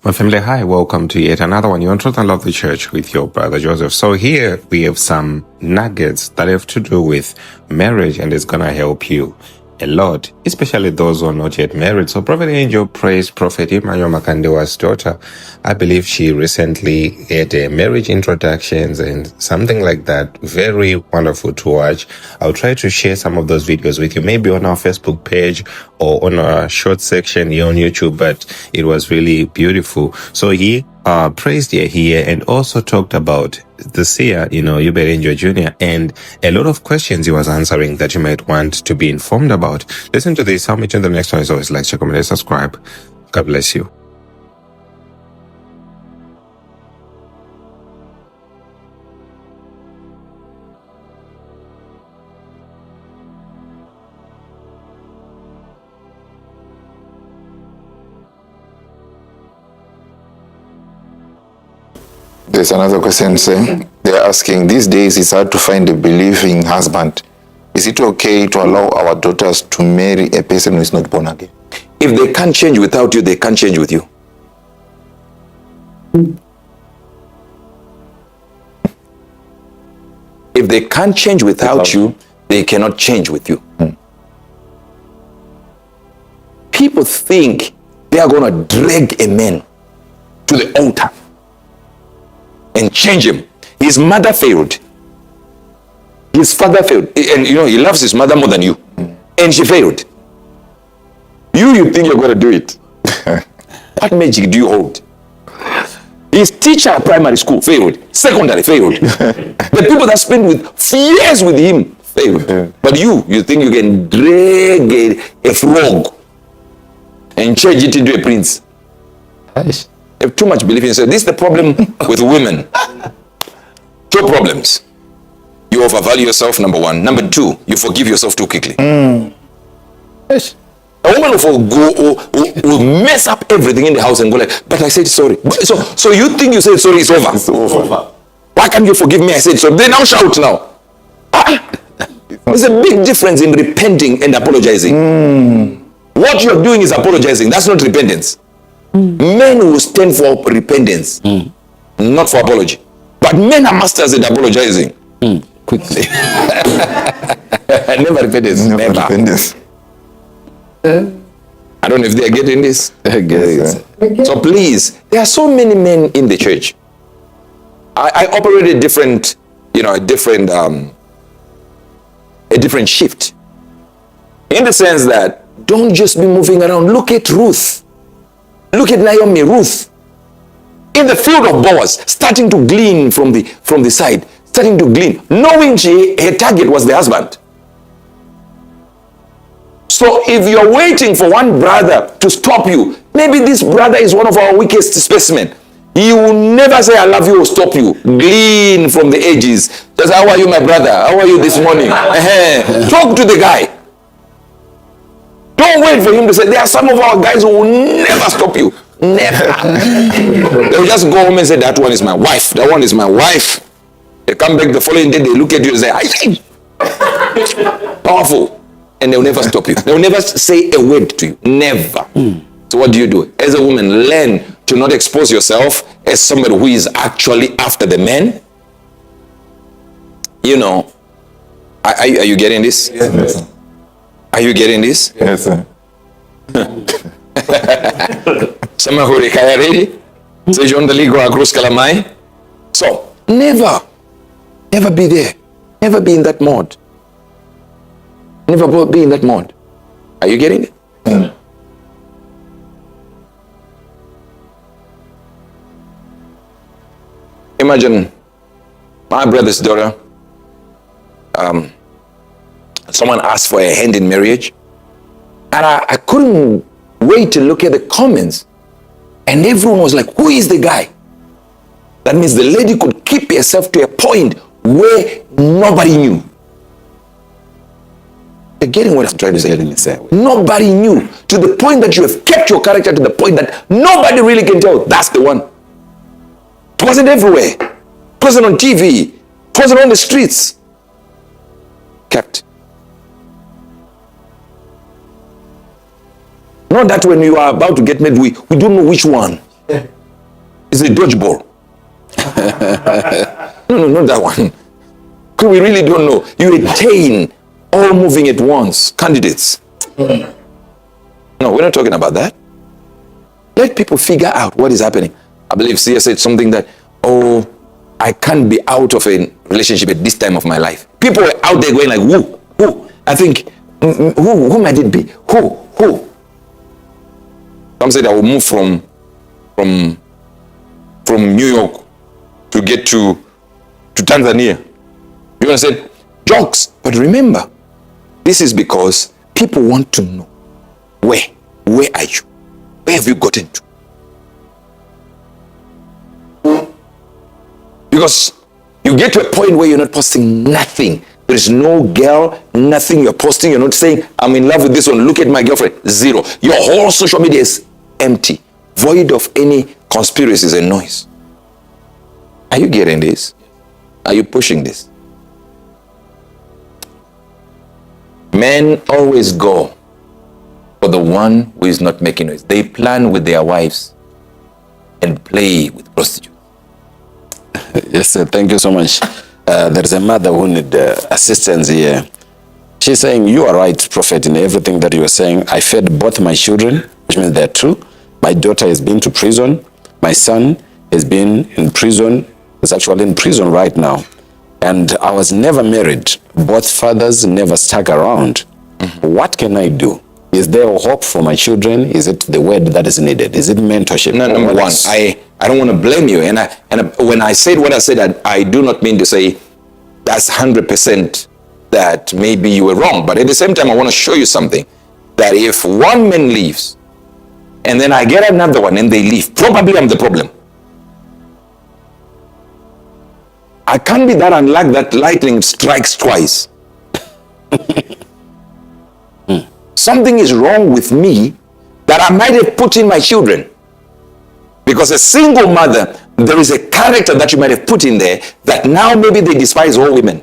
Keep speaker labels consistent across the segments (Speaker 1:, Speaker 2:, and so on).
Speaker 1: My family, hi, welcome to yet another one. You're on Truth and Love the Church with your brother Joseph. So here we have some nuggets that have to do with marriage, and it's gonna help you a lot, especially those who are not yet married. So Prophet Angel praised Prophet Emmanuel Makandiwa's daughter. I believe she recently had a marriage introductions and something like that. Very wonderful to watch. I'll try to share some of those videos with you, maybe on our Facebook page or on our short section here on YouTube, but it was really beautiful. So he praised her here and also talked about the seer, Uebert Jr., and a lot of questions he was answering that you might want to be informed about. Listen to this. How much in the next one is always like, share, comment, and subscribe. God bless you.
Speaker 2: There's another question saying, they're asking, these days it's hard to find a believing husband. Is it okay to allow our daughters to marry a person who is not born again?
Speaker 3: If they can't change without you, they can't change with you. If they can't change without you, they cannot change with you. People think they are going to drag a man to the altar and change him. His mother failed. His father failed. And he loves his mother more than you. And she failed. You think you're going to do it. What magic do you hold? His teacher at primary school failed. Secondary failed. The people that spent years with him failed. But you think you can drag a frog and change it into a prince.
Speaker 2: Nice.
Speaker 3: You have too much belief in yourself. This is the problem with women. Two problems. You overvalue yourself, number one. Number two, you forgive yourself too quickly.
Speaker 2: Yes.
Speaker 3: A woman will mess up everything in the house and go like, but I said sorry. So you think you said sorry, it's over.
Speaker 2: It's over.
Speaker 3: Why can't you forgive me? I said sorry. They now shout now. There's a big difference in repenting and apologizing. What you're doing is apologizing. That's not repentance. Men will stand for repentance, not for apology. But men are masters at apologizing.
Speaker 2: Quickly.
Speaker 3: Never repentance. Never.
Speaker 2: Repentance.
Speaker 3: I don't know if they are getting this.
Speaker 2: Yes,
Speaker 3: So please, there are so many men in the church. I operate a different shift. In the sense that don't just be moving around. Look at Ruth. Look at Naomi, Ruth. In the field of Boaz, starting to glean from the side, starting to glean, knowing her target was the husband. So if you're waiting for one brother to stop you, maybe this brother is one of our weakest specimen. He will never say I love you or stop you. Glean from the edges. Just, how are you, my brother? How are you this morning? Talk to the guy. Don't wait for him to say, there are some of our guys who will never stop you. Never. They'll just go home and say, that one is my wife. That one is my wife. They come back the following day, they look at you and say, I think. Powerful. And they'll never stop you. They'll never say a word to you. Never. So what do? As a woman, learn to not expose yourself as somebody who is actually after the man. Are you getting this?
Speaker 2: Yes.
Speaker 3: Are you getting this?
Speaker 2: Yes, sir.
Speaker 3: Someone who retire ready? So you on the league across Kalamai? So never be there. Never be in that mode. Never be in that mode. Are you getting it? Imagine my brother's daughter. Someone asked for a hand in marriage, and I couldn't wait to look at the comments, and everyone was like, who is the guy? That means the lady could keep herself to a point where nobody knew. You're getting what I'm trying to say? Nobody knew, to the point that you have kept your character to the point that nobody really can tell that's the one. It wasn't everywhere. It wasn't on TV. It wasn't on the streets. Kept. Not that when you are about to get married, we don't know which one. It's a dodgeball. No, not that one. We really don't know. You attain all moving at once candidates. No, we're not talking about that. Let people figure out what is happening. I believe Sia said something that, oh, I can't be out of a relationship at this time of my life. People are out there going like, who? I think, who might it be? Who? Some said I will move from New York to get to Tanzania. You understand? Jokes. But remember, this is because people want to know, where are you? Where have you gotten to? Because you get to a point where you're not posting nothing. There is no girl, nothing you're posting. You're not saying, I'm in love with this one. Look at my girlfriend. Zero. Your whole social media is empty, void of any conspiracies and noise. Are you getting this? Are you pushing this? Men always go for the one who is not making noise. They plan with their wives and play with prostitutes.
Speaker 4: Yes, sir. Thank you so much. There's a mother who needs assistance here. She's saying, you are right, Prophet, in everything that you are saying. I fed both my children, which means they're true. My daughter has been to prison. My son has been in prison. He's actually in prison right now. And I was never married. Both fathers never stuck around. What can I do? Is there a hope for my children? Is it the word that is needed? Is it mentorship?
Speaker 3: No, number one, I don't want to blame you. And when I said what I said, I do not mean to say that's 100% that maybe you were wrong. But at the same time, I want to show you something. That if one man leaves, and then I get another one and they leave, probably I'm the problem. I can't be that unlucky that lightning strikes twice. Something is wrong with me that I might have put in my children. Because a single mother, there is a character that you might have put in there that now maybe they despise all women.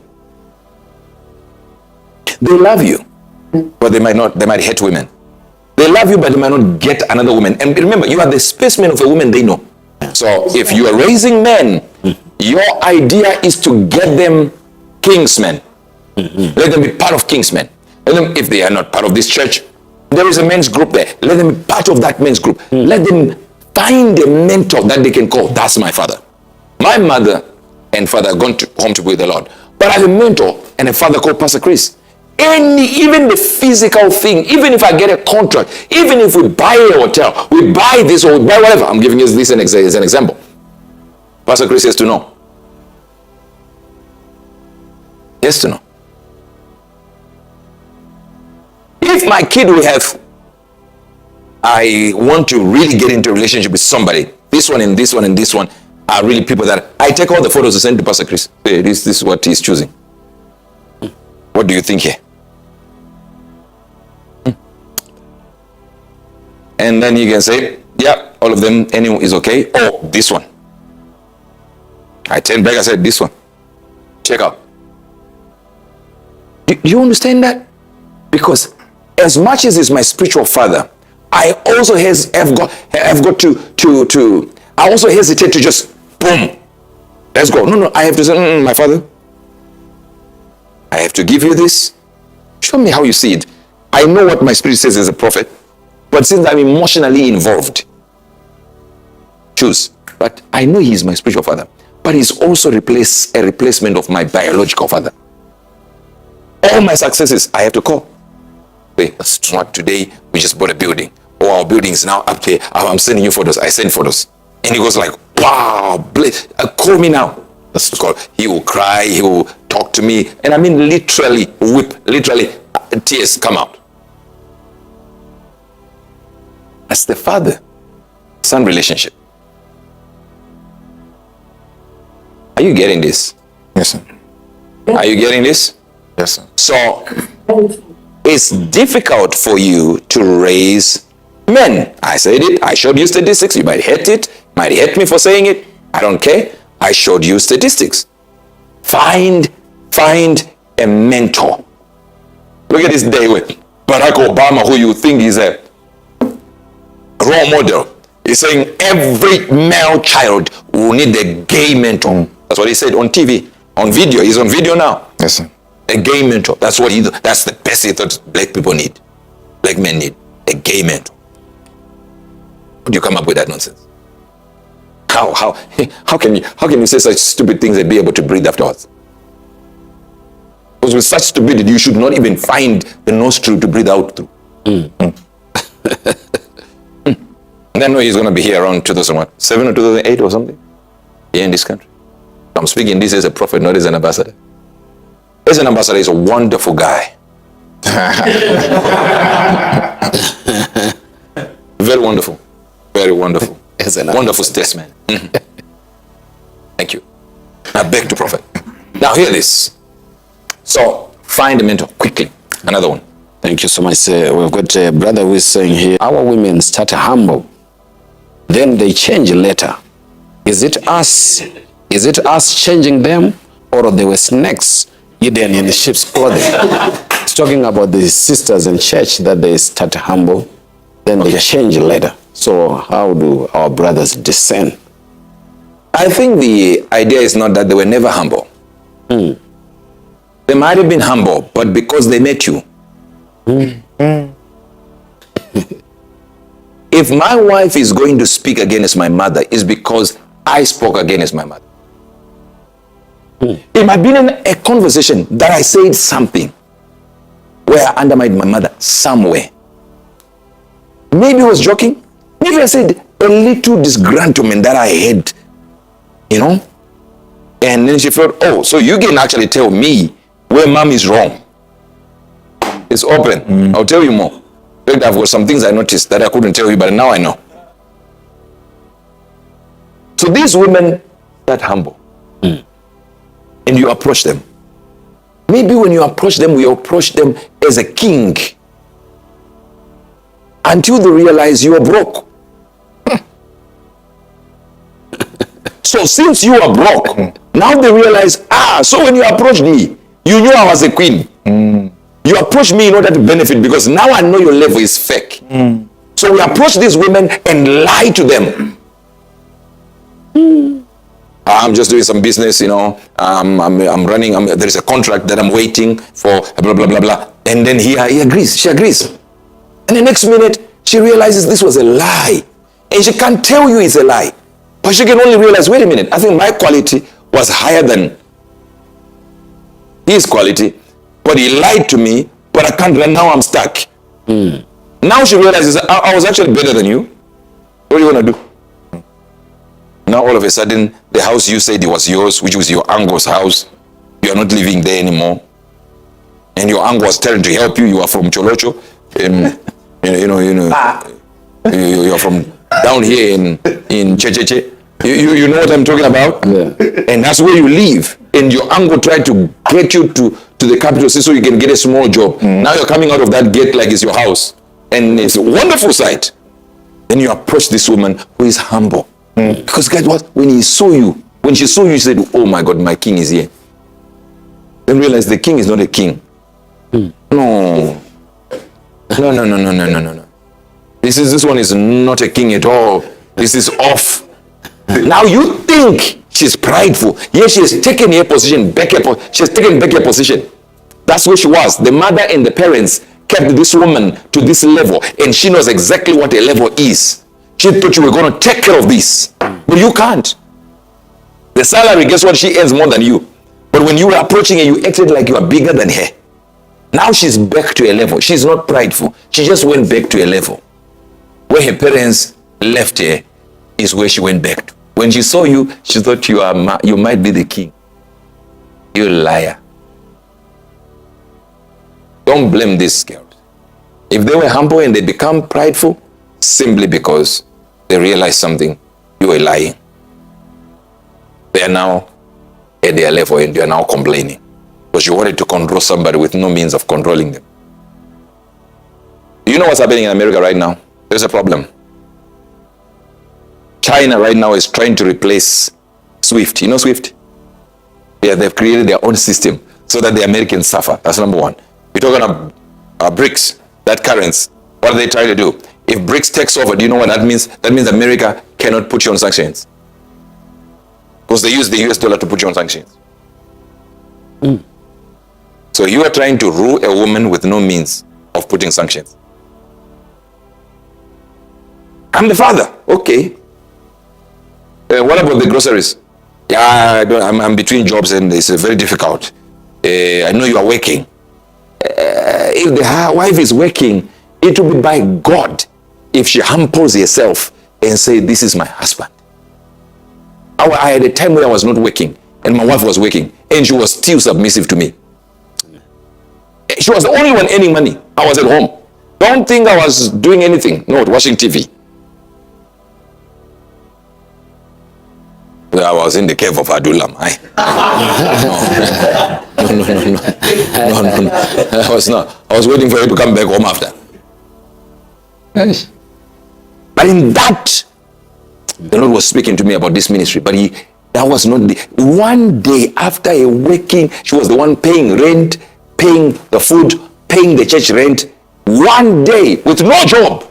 Speaker 3: They love you, but they might hate women. They love you, but they might not get another woman. And remember, you are the specimen of a woman they know. So if you are raising men, your idea is to get them kingsmen. Let them be part of kingsmen. Let them, if they are not part of this church, there is a men's group there. Let them be part of that men's group. Let them find a mentor that they can call. That's my father. My mother and father have gone home to be with the Lord. But I have a mentor and a father called Pastor Chris. Even the physical thing, even if I get a contract, even if we buy a hotel, we buy this or we buy whatever, I'm giving you this as an example. Pastor Chris has to know. He has to know. If my kid will have, I want to really get into a relationship with somebody, this one and this one and this one are really people that I take all the photos to send to Pastor Chris. Hey, this is what he's choosing. What do you think here? And then you can say, yeah, all of them, anyone is okay. Oh, this one. I turned back, I said, this one. Check out. Do you understand that? Because as much as he's my spiritual father, I also have got to I also hesitate to just boom, let's go. No, I have to say, my father, I have to give you this. Show me how you see it. I know what my spirit says as a prophet, but since I'm emotionally involved, choose. But I know he's my spiritual father, but he's also a replacement of my biological father. All my successes, I have to call. Wait, that's not today. We just bought a building. Oh, our building is now up there. I'm sending you photos. I send photos. And he goes like, wow, call me now. That's call. He will cry. He will talk to me. And I mean, literally weep. Literally, tears come out. That's the father-son relationship. Are you getting this?
Speaker 2: Yes, sir.
Speaker 3: Are you getting this?
Speaker 2: Yes, sir.
Speaker 3: So, it's difficult for you to raise men. I said it. I showed you statistics. You might hate it. Might hate me for saying it. I don't care. I showed you statistics. Find a mentor. Look at this day with Barack Obama, who you think is a role model. He's saying every male child will need a gay mentor. That's what he said on TV, on video. He's on video now.
Speaker 2: Yes, sir.
Speaker 3: A gay mentor. That's the best he thought black people need. Black men need a gay mentor. How do you come up with that nonsense? How can you say such stupid things and be able to breathe afterwards? Because with such stupidity, you should not even find the nostril to breathe out through. And I know he's going to be here around 2007 or 2008 or something, here in this country. I'm speaking this as a prophet, not as an ambassador. As an ambassador, he's a wonderful guy. Very wonderful. Very wonderful. Wonderful statesman. Thank you. I beg to prophet. Now hear this. So find a mentor quickly. Another one.
Speaker 4: Thank you so much. We've got a brother who is saying here, our women start humble, then they change later. Is it us changing them, or they were snakes hidden in the sheep's clothing? It's talking about the sisters in church that they start humble, then they change later. So how do our brothers discern?
Speaker 3: I think the idea is not that they were never humble. They might have been humble, but because they met you. If my wife is going to speak against my mother, it's because I spoke against my mother. It might be in a conversation that I said something where I undermined my mother somewhere. Maybe I was joking. Maybe I said a little disgruntlement that I had, and then she felt, oh, so you can actually tell me where mom is wrong. It's open. I'll tell you more. In fact, I've got some things I noticed that I couldn't tell you, but now I know. So these women that humble, and you approach them. Maybe when you approach them, we approach them as a king until they realize you are broke. So since you are broke, now they realize, so when you approached me, you knew I was a queen. You approach me in order to benefit, because now I know your level is fake. So we approach these women and lie to them. I'm just doing some business, I'm running, there is a contract that I'm waiting for, blah, blah, blah, blah. And then he agrees, she agrees. And the next minute, she realizes this was a lie. And she can't tell you it's a lie. But she can only realize, wait a minute, I think my quality was higher than his quality. But he lied to me, but I can't run, now I'm stuck. Now she realizes, I was actually better than you. What are you going to do? Now all of a sudden, the house you said it was yours, which was your uncle's house, you are not living there anymore. And your uncle was trying to help you. You are from Cholocho, and you are from down here in Checheche. You know what I'm talking about?
Speaker 4: Yeah.
Speaker 3: And that's where you live. And your uncle tried to get you to the capital city so you can get a small job. Now you're coming out of that gate like it's your house. And it's a wonderful sight. Then you approach this woman who is humble. Because guess what? When she saw you, she said, oh my God, my king is here. Then realize the king is not a king. No. This one is not a king at all. This is off. Now you think she's prideful. Yes, she has taken her position back. She has taken back her position. That's where she was. The mother and the parents kept this woman to this level, and she knows exactly what a level is. She thought you were going to take care of this, but you can't. The salary, guess what? She earns more than you. But when you were approaching her, you acted like you are bigger than her. Now she's back to a level. She's not prideful. She just went back to a level. Where her parents left her is where she went back to. When she saw you, she thought you might be the king. You liar. Don't blame these girls. If they were humble and they become prideful, simply because they realized something, you were lying. They are now at their level and they are now complaining because you wanted to control somebody with no means of controlling them. You know what's happening in America right now? There's a problem. China right now is trying to replace SWIFT. You know SWIFT? Yeah, they've created their own system so that the Americans suffer. That's number one. We're talking about BRICS, that currency. What are they trying to do? If BRICS takes over, do you know what that means? That means America cannot put you on sanctions. Because they use the US dollar to put you on sanctions. So you are trying to rule a woman with no means of putting sanctions. I'm the father. Okay. What about the groceries? Yeah, I'm between jobs and it's very difficult. I know you are working. If the wife is working, it will be by God if she humbles herself and say, this is my husband. I had a time when I was not working and my wife was working and she was still submissive to me. She was the only one earning money. I was at home. Don't think I was doing anything. No, watching TV. I was in the cave of Adullam. No. I was not. I was waiting for you to come back home after. But in that, the Lord was speaking to me about this ministry. But that was not the one day after a working. She was the one paying rent, paying the food, paying the church rent. One day with no job,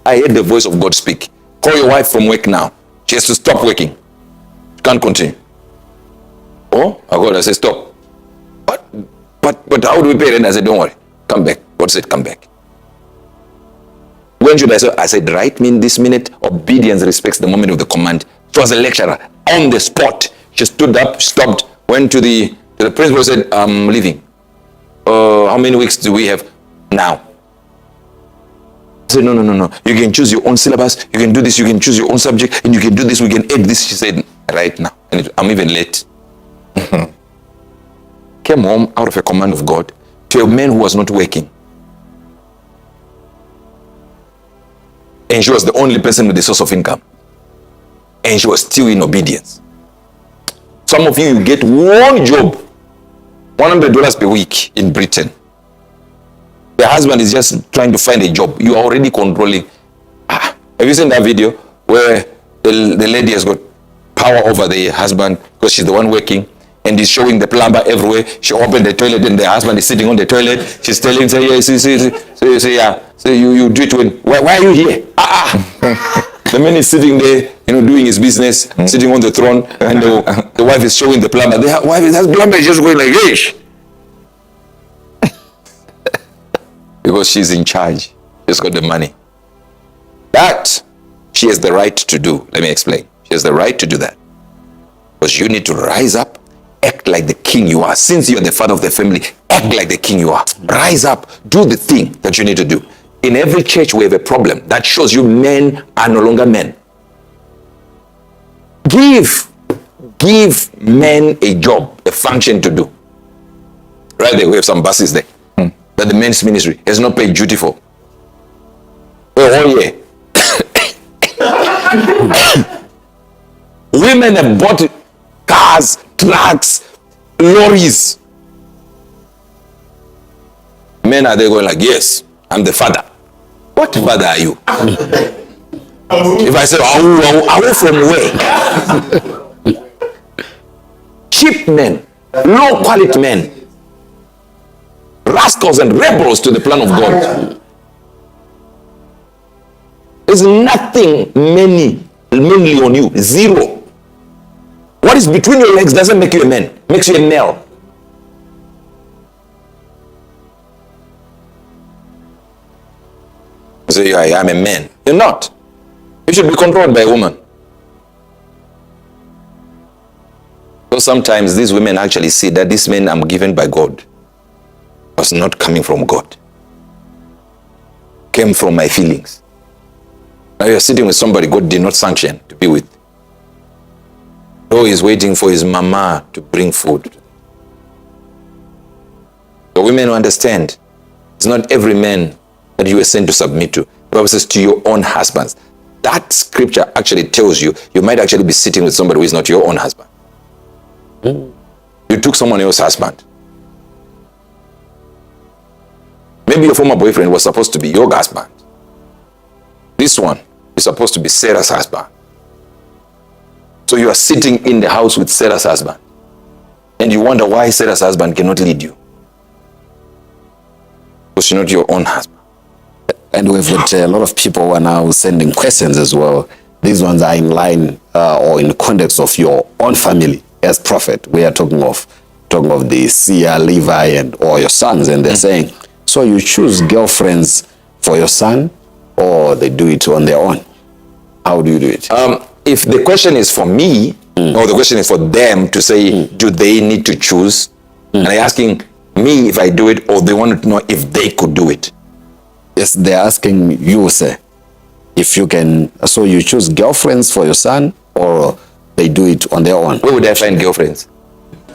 Speaker 3: I heard the voice of God speak. Call your wife from work now. She has to stop working. She can't continue. Oh, I said stop. But how do we pay rent? I said don't worry. Come back. God said come back. When should I say? I said right this minute. Obedience respects the moment of the command. She was a lecturer on the spot. She stood up, stopped, went to the principal, said I'm leaving. How many weeks do we have now? I said, no. You can choose your own syllabus. You can do this. You can choose your own subject. And you can do this. We can add this. She said, right now. And I'm even late. Came home out of a command of God to a man who was not working. And she was the only person with the source of income. And she was still in obedience. Some of you get one job, $100 per week in Britain. The husband is just trying to find a job. You are already controlling. Have you seen that video where the lady has got power over the husband because she's the one working and is showing the plumber everywhere? She opened the toilet and the husband is sitting on the toilet. She's telling him, you do it when, why are you here? The man is sitting there, doing his business, sitting on the throne, and the wife is showing the plumber. The plumber is just going like, hey. Because she's in charge. She's got the money. That she has the right to do. Let me explain. She has the right to do that. Because you need to rise up, act like the king you are. Since you're the father of the family, act like the king you are. Rise up, do the thing that you need to do. In every church we have a problem that shows you men are no longer men. Give men a job, a function to do. Right there, we have some buses there that the men's ministry has not paid duty for. Oh yeah. Women have bought cars, trucks, lorries. Men are there going like, yes, I'm the father. What father are you? If I say, are from where? Cheap men, low quality men, rascals and rebels to the plan of God. There's nothing mainly on you. Zero. What is between your legs doesn't make you a man, makes you a male. You say, I'm a man. You're not. You should be controlled by a woman. So sometimes these women actually see that this man I'm given by God was not coming from God. Came from my feelings. Now you're sitting with somebody God did not sanction to be with. So he's waiting for his mama to bring food. The women who understand, it's not every man that you are sent to submit to. The Bible says to your own husbands. That scripture actually tells you, you might actually be sitting with somebody who is not your own husband. You took someone else's husband. Maybe your former boyfriend was supposed to be your husband. This one is supposed to be Sarah's husband. So you are sitting in the house with Sarah's husband. And you wonder why Sarah's husband cannot lead you. Because you're not your own husband.
Speaker 4: and we've got a lot of people who are now sending questions as well. These ones are in line or in the context of your own family as prophet. We are talking of the seer, Levi, and or your sons, and they're saying, so you choose girlfriends for your son, or they do it on their own? How do you do it?
Speaker 3: If the question is for me, or the question is for them to say, do they need to choose? And they're asking me if I do it, or they want to know if they could do it.
Speaker 4: Yes, they're asking you, sir, if you can. So you choose girlfriends for your son, or they do it on their own?
Speaker 3: Where would I find girlfriends?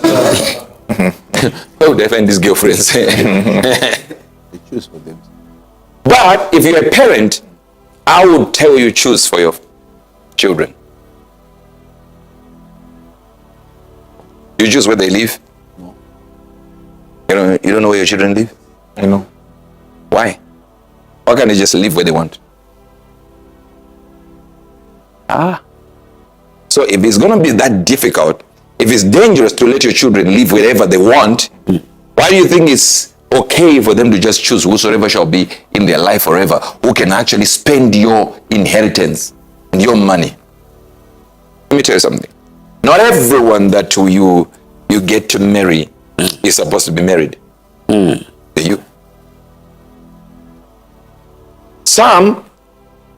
Speaker 3: Where would I find these girlfriends?
Speaker 2: They choose for them.
Speaker 3: But if you're a parent, I would tell you choose for your children. You choose where they live?
Speaker 2: No.
Speaker 3: You don't know where your children live?
Speaker 2: I know.
Speaker 3: Why? Why can't they just live where they want? So if it's going to be that difficult, if it's dangerous to let your children live wherever they want, why do you think it's okay for them to just choose whosoever shall be in their life forever, who can actually spend your inheritance and your money? Let me tell you something. Not everyone that you get to marry is supposed to be married to you. Some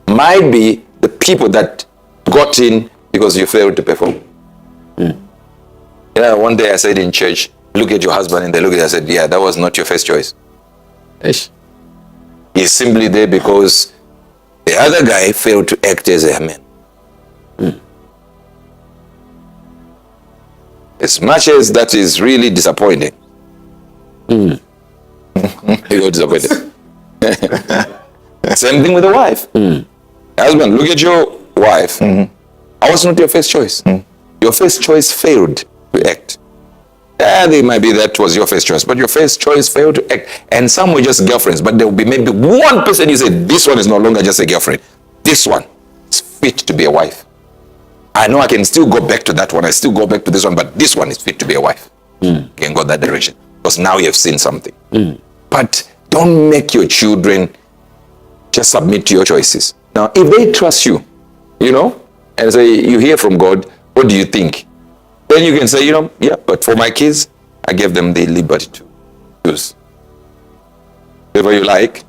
Speaker 3: might be the people that got in because you failed to perform. One day I said in church, look at your husband, and they looked at it, I said, yeah, that was not your first choice.
Speaker 4: Yes.
Speaker 3: He's simply there because the other guy failed to act as a man. As much as that is really disappointing. You got disappointed. Same thing with the wife. Husband, look at your wife. I was not your first choice. Your first choice failed to act. They might be that was your first choice, but your first choice failed to act. And some were just girlfriends, but there will be maybe one person you say, this one is no longer just a girlfriend. This one is fit to be a wife. I know I can still go back to that one. I still go back to this one, but this one is fit to be a wife. You can go that direction because now you have seen something. But don't make your children just submit to your choices. Now, if they trust you, and say, you hear from God, what do you think? Then you can say, yeah, but for my kids, I gave them the liberty to choose whatever you like.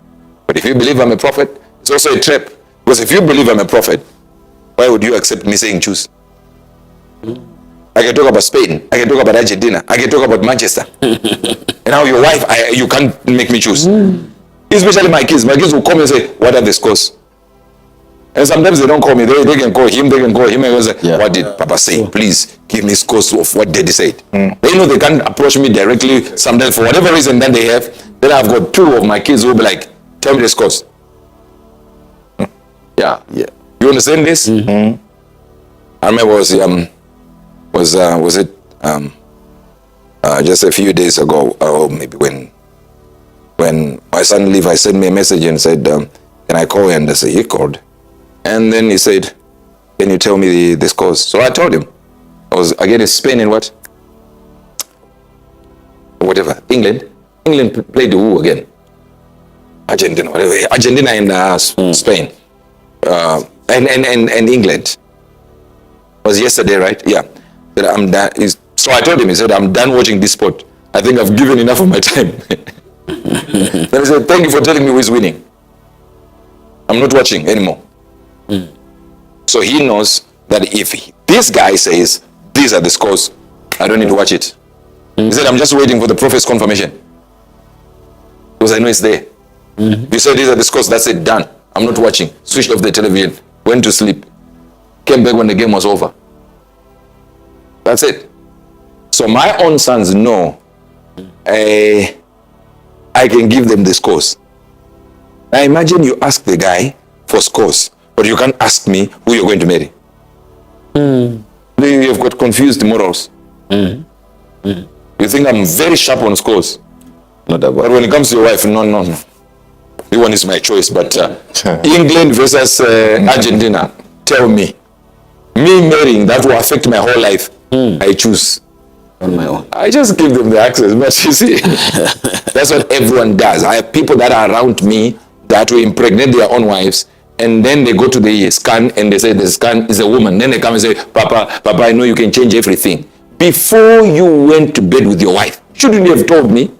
Speaker 3: But if you believe I'm a prophet, it's also a trap. Because if you believe I'm a prophet, why would you accept me saying choose? I can talk about Spain. I can talk about Argentina. I can talk about Manchester. And now your wife, you can't make me choose. Especially my kids. My kids will come and say, what are the scores? And sometimes they don't call me. They can call him. They can call him and say, what did Papa say? Please give me scores of what Daddy said. They know they can't approach me directly. Sometimes for whatever reason that they have, then I've got two of my kids who will be like, tell me the scores. Yeah. You understand this? I remember was it just a few days ago, or maybe when my son Levi sent me a message and said, can I call? And I said, he called. And then he said, can you tell me the scores? So I told him. I was again in Spain and whatever. England played who again? Argentina, whatever. Argentina and Spain. And England. It was yesterday, right? Yeah. That I'm done. So I told him, he said, I'm done watching this sport. I think I've given enough of my time. Then he said, thank you for telling me who is winning. I'm not watching anymore. So he knows that if this guy says, these are the scores, I don't need to watch it. He said, I'm just waiting for the prophet's confirmation. Because I know it's there. You said these are the scores, that's it, done. I'm not watching. Switched off the television, went to sleep. Came back when the game was over. That's it. So my own sons know I can give them the scores. Now imagine you ask the guy for scores, but you can't ask me who you're going to marry. You've got confused morals. You think I'm very sharp on scores.
Speaker 4: Not about.
Speaker 3: But when it comes to your wife, no. You one is my choice, but England versus Argentina, tell me. Me marrying, that will affect my whole life. I choose
Speaker 4: On my own.
Speaker 3: I just give them the access, but you see, that's what everyone does. I have people that are around me They had to impregnate their own wives, and then they go to the scan and they say the scan is a woman. Then they come and say, Papa, I know you can change everything. Before you went to bed with your wife, shouldn't you have told me?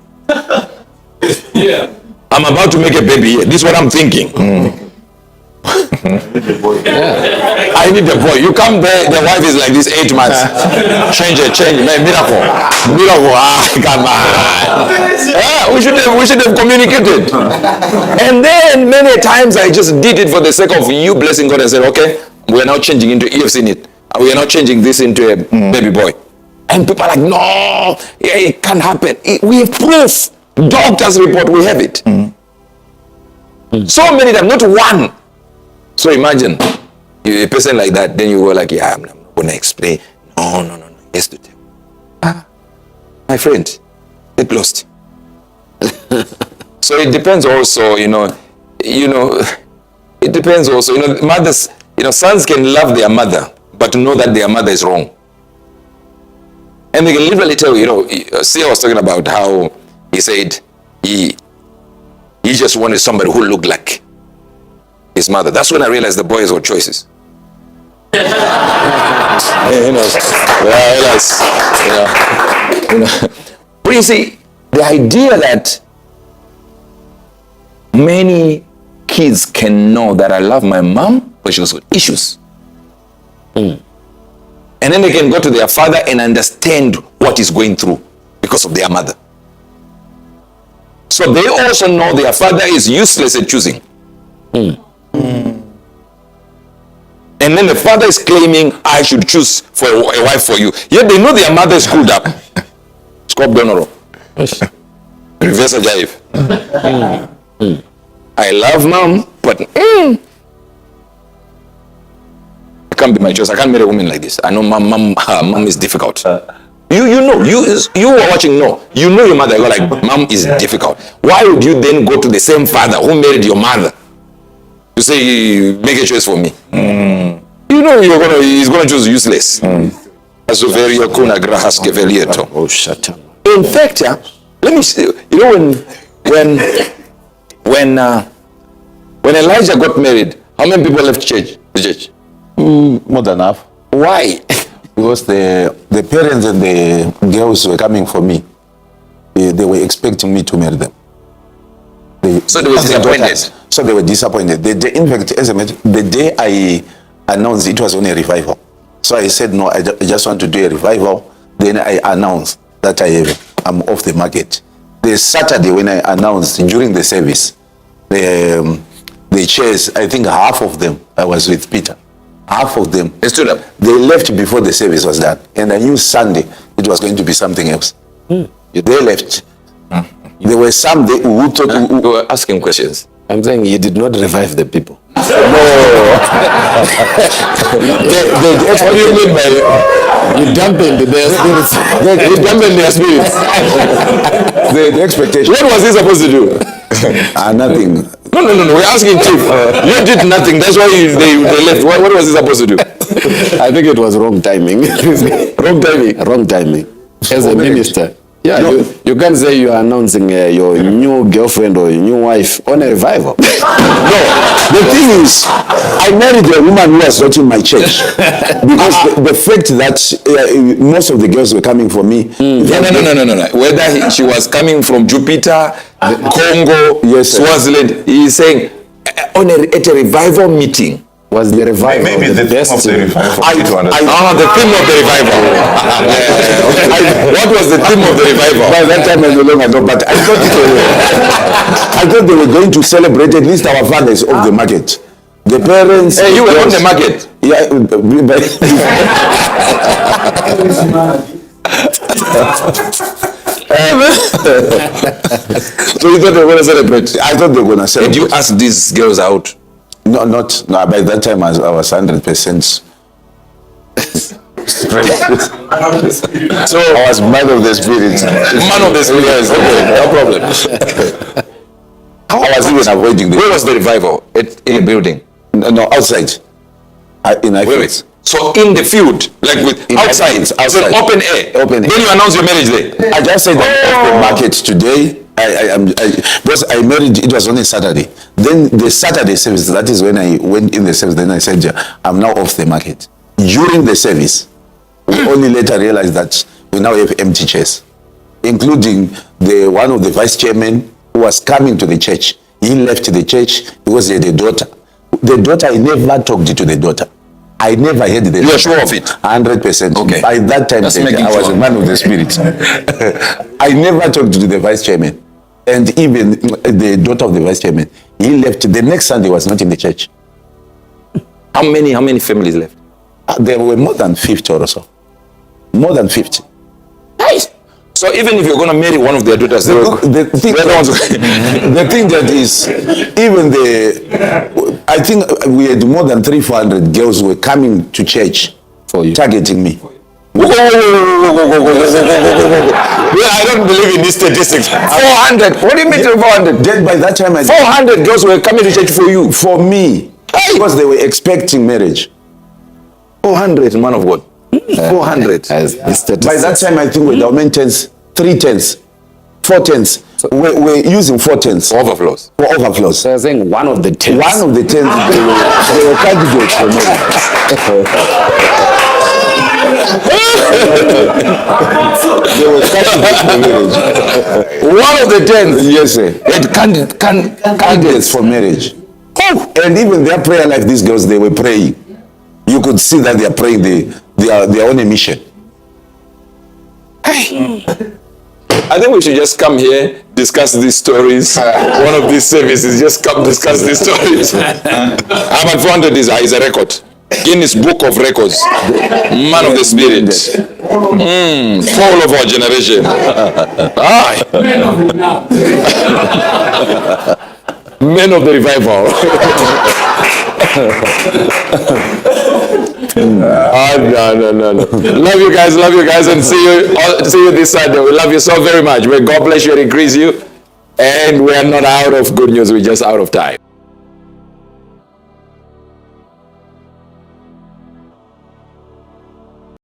Speaker 3: Yeah. I'm about to make a baby here. This is what I'm thinking. I need a boy. You come there, the wife is like this 8 months. Change, miracle. Come on. We should have communicated. And then many times I just did it for the sake of you blessing God and said, okay, we are now changing into EFC it. We are now changing this into a baby boy. And people are like, no, it can't happen. We have proof. Doctor's report, we have it. So many times, not one. So imagine a person like that, then you go like, yeah, I'm not going to explain. No. Yes, to tell. My friend, get lost. So it depends also, it depends also, mothers, sons can love their mother, but know that their mother is wrong. And they can literally tell Sia was talking about how he said he just wanted somebody who looked like his mother. That's when I realized the boys were choices. I realized, But you see, the idea that many kids can know that I love my mom, but she was with issues. And then they can go to their father and understand what he's going through because of their mother. So they also know their father is useless at choosing. And then the father is claiming, I should choose for a wife for you. Yet they know their mother is screwed up. Scrub donoro. Reverse a jive. I love mom, but it can't be my choice. I can't marry a woman like this. I know mom is difficult. You know are watching. No, you know your mother. You're like, mom is difficult. Why would you then go to the same father who married your mother to say, make a choice for me? You know he's gonna choose useless. In fact, let me see. When Elijah got married, how many people left the church?
Speaker 5: More than half.
Speaker 3: Why?
Speaker 5: Because the parents and the girls were coming for me. They were expecting me to marry them.
Speaker 3: So they were disappointed.
Speaker 5: So they were disappointed. In fact, the day I announced it was on a revival. So I said, no, I just want to do a revival. Then I announced that I'm off the market. The Saturday when I announced during the service, the chairs, I think half of them, I was with Peter. Half of them,
Speaker 3: they stood up.
Speaker 5: They left before the service was done. And I knew Sunday it was going to be something else. They left. There were some who thought
Speaker 3: who were asking questions.
Speaker 4: I'm saying you did not revive the people.
Speaker 5: No.
Speaker 3: What do you mean by
Speaker 4: you dampened their spirits?
Speaker 3: You dampened their spirits.
Speaker 5: The expectation.
Speaker 3: What was he supposed to do?
Speaker 5: Nothing.
Speaker 3: No. We're asking Chief. You did nothing. That's why they left. What was he supposed to do?
Speaker 4: I think it was wrong timing. Wrong timing. As a minister. Yeah, no. You can't say you are announcing your new girlfriend or your new wife on a revival.
Speaker 5: No, the thing is, I married a woman who was not in my church. Because the fact that most of the girls were coming for me.
Speaker 3: No. Whether she was coming from Jupiter, Congo, Swaziland, he's saying at a revival meeting.
Speaker 4: Was the revival
Speaker 2: maybe the theme of the revival?
Speaker 3: The theme of the revival. What was the theme of the revival?
Speaker 5: By that time I no longer know, but I thought they were going to celebrate at least our fathers of the market. The parents.
Speaker 3: Hey, you were on the market.
Speaker 5: Yeah.
Speaker 3: So you thought they were going to celebrate?
Speaker 5: I thought they were going to celebrate.
Speaker 3: Did you ask these girls out?
Speaker 5: No. By that time I was 100%. So I was man of the spirit.
Speaker 3: Man of the spirit. Okay, no problem.
Speaker 5: I was even avoiding
Speaker 3: Where was the revival? In a building?
Speaker 5: No, outside.
Speaker 3: Wait. So in the field, like with outside. So open air.
Speaker 5: Open air.
Speaker 3: Then you announce your marriage there.
Speaker 5: I just said that off the market today. because I married, it was on a Saturday. Then the Saturday service, that is when I went in the service, then I said, I'm now off the market. During the service, we only later realized that we now have empty chairs, including one of the vice chairmen who was coming to the church. He left the church because he had a daughter. The daughter, I never talked to the daughter. I never heard the
Speaker 3: You are sure of it?
Speaker 5: 100%.
Speaker 3: Okay.
Speaker 5: By that time,
Speaker 3: That's
Speaker 5: I
Speaker 3: making
Speaker 5: was
Speaker 3: sure.
Speaker 5: a man of the spirit. I never talked to the vice chairman. And even the daughter of the vice chairman, he left. The next Sunday was not in the church.
Speaker 3: How many families left?
Speaker 5: There were more than 50 or so. More than 50.
Speaker 3: Nice. So even if you're going to marry one of their daughters,
Speaker 5: The thing that is, even I think we had more than 300-400 girls were coming to church
Speaker 3: For you.
Speaker 5: targeting me.
Speaker 3: Yeah, I don't believe in these statistics. 400. What do you mean 400?
Speaker 5: Then by that time,
Speaker 3: 400 girls were coming to church for you.
Speaker 5: for me, because they were expecting marriage.
Speaker 3: 400, man of God. 400.
Speaker 4: As the
Speaker 5: By
Speaker 4: statistics.
Speaker 5: that time, I think we were down 10s, 3 10s, 4 10s. We're using 4 10s
Speaker 3: Overflows.
Speaker 5: for overflows.
Speaker 4: So you're saying one of the 10.
Speaker 5: One of the 10s, they were candidates for marriage. They were candidates for marriage.
Speaker 3: One of the 10
Speaker 5: Yes, sir.
Speaker 3: had
Speaker 5: Candidates for marriage. And even their prayer life, these girls, they were praying. You could see that they are praying. They are on a mission.
Speaker 3: I think we should just come here, discuss these stories. One of these services, just come discuss these stories. Ahmad 400 is a record. Guinness Book of Records. Man of the Spirit. Fall of our generation. Aye. Men of the revival. No. Love you guys, and see you this Sunday. We love you so very much. May God bless you and increase you. And we are not out of good news, we're just out of time.